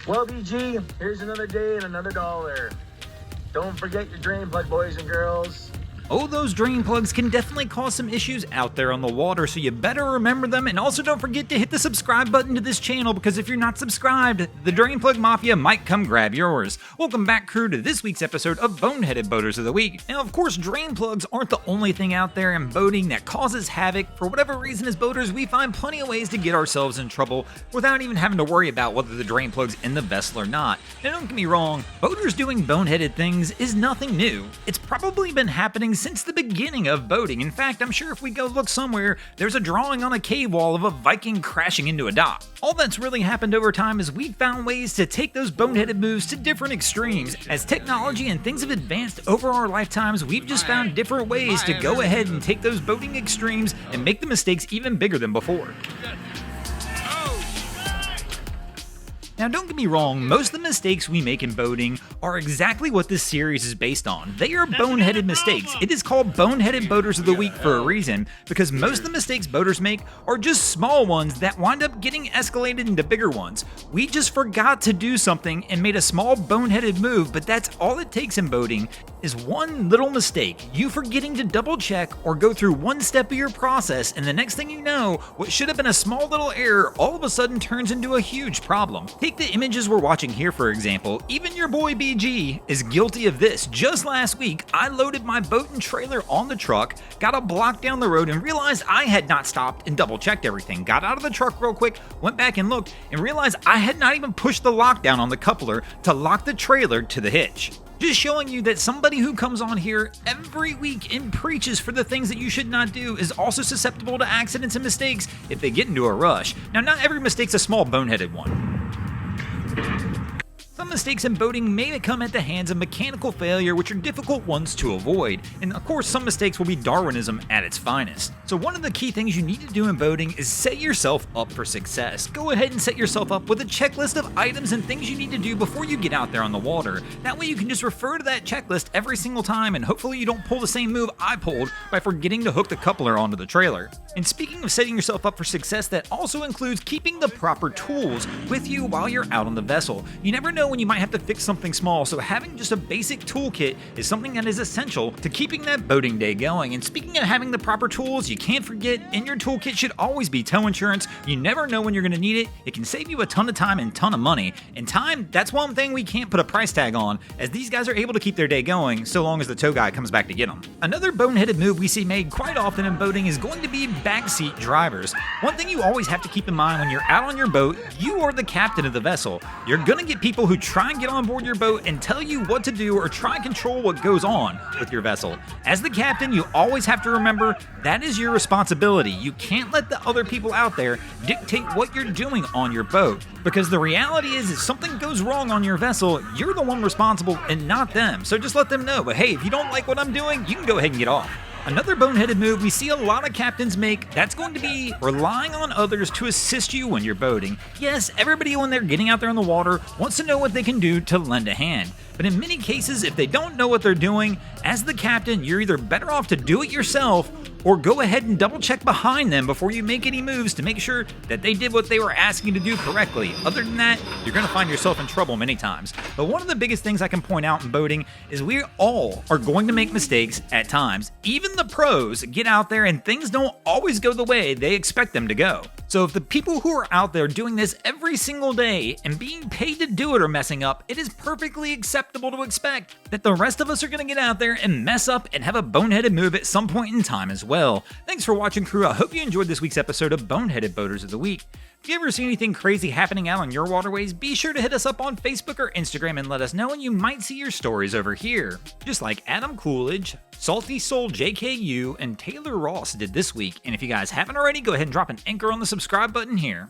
Well, BG, here's another day and another dollar. Don't forget your drain plug, boys and girls. Oh, those drain plugs can definitely cause some issues out there on the water, so you better remember them, and also don't forget to hit the subscribe button to this channel, because if you're not subscribed, the Drain Plug Mafia might come grab yours. Welcome back, crew, to this week's episode of Boneheaded Boaters of the Week. Now, of course, drain plugs aren't the only thing out there in boating that causes havoc. For whatever reason, as boaters, we find plenty of ways to get ourselves in trouble without even having to worry about whether the drain plug's in the vessel or not. Now, don't get me wrong, boaters doing boneheaded things is nothing new. It's probably been happening since the beginning of boating. In fact, I'm sure if we go look somewhere, there's a drawing on a cave wall of a Viking crashing into a dock. All that's really happened over time is we've found ways to take those boneheaded moves to different extremes. As technology and things have advanced over our lifetimes, we've just found different ways to go ahead and take those boating extremes and make the mistakes even bigger than before. Now, don't get me wrong, most of the mistakes we make in boating are exactly what this series is based on. They are boneheaded mistakes. It is called Boneheaded Boaters of the Week for a reason, because most of the mistakes boaters make are just small ones that wind up getting escalated into bigger ones. We just forgot to do something and made a small boneheaded move, but that's all it takes in boating is one little mistake, you forgetting to double check or go through one step of your process, and the next thing you know, what should have been a small little error all of a sudden turns into a huge problem. Take the images we're watching here, for example. Even your boy BG is guilty of this. Just last week, I loaded my boat and trailer on the truck, got a block down the road, and realized I had not stopped and double checked everything. Got out of the truck real quick, went back and looked, and realized I had not even pushed the lockdown on the coupler to lock the trailer to the hitch. Just showing you that somebody who comes on here every week and preaches for the things that you should not do is also susceptible to accidents and mistakes if they get into a rush. Now, not every mistake's a small boneheaded one. Some mistakes in boating may come at the hands of mechanical failure, which are difficult ones to avoid. And of course, some mistakes will be Darwinism at its finest. So one of the key things you need to do in boating is set yourself up for success. Go ahead and set yourself up with a checklist of items and things you need to do before you get out there on the water. That way you can just refer to that checklist every single time, and hopefully you don't pull the same move I pulled by forgetting to hook the coupler onto the trailer. And speaking of setting yourself up for success, that also includes keeping the proper tools with you while you're out on the vessel. You never know when you might have to fix something small, so having just a basic toolkit is something that is essential to keeping that boating day going. And speaking of having the proper tools, you can't forget in your toolkit should always be tow insurance. You never know when you're going to need it. It can save you a ton of time and ton of money. And time, that's one thing we can't put a price tag on, as these guys are able to keep their day going so long as the tow guy comes back to get them. Another boneheaded move we see made quite often in boating is going to be backseat drivers. One thing you always have to keep in mind when you're out on your boat, you are the captain of the vessel. You're going to get people who try and get on board your boat and tell you what to do or try and control what goes on with your vessel. As the captain, you always have to remember that is your responsibility. You can't let the other people out there dictate what you're doing on your boat, because the reality is if something goes wrong on your vessel, you're the one responsible and not them. So just let them know, but hey, if you don't like what I'm doing, you can go ahead and get off. Another boneheaded move we see a lot of captains make, that's going to be relying on others to assist you when you're boating. Yes, everybody when they're getting out there on the water wants to know what they can do to lend a hand. But in many cases, if they don't know what they're doing, as the captain, you're either better off to do it yourself or go ahead and double check behind them before you make any moves to make sure that they did what they were asking to do correctly. Other than that, you're going to find yourself in trouble many times. But one of the biggest things I can point out in boating is we all are going to make mistakes at times. Even the pros get out there and things don't always go the way they expect them to go. So if the people who are out there doing this every single day and being paid to do it are messing up, it is perfectly acceptable to expect that the rest of us are going to get out there and mess up and have a boneheaded move at some point in time as well. Thanks for watching, crew. I hope you enjoyed this week's episode of Boneheaded Boaters of the Week. If you ever see anything crazy happening out on your waterways, be sure to hit us up on Facebook or Instagram and let us know, and you might see your stories over here. Just like Adam Coolidge, Salty Soul JKU, and Taylor Ross did this week. And if you guys haven't already, go ahead and drop an anchor on the subscribe button here.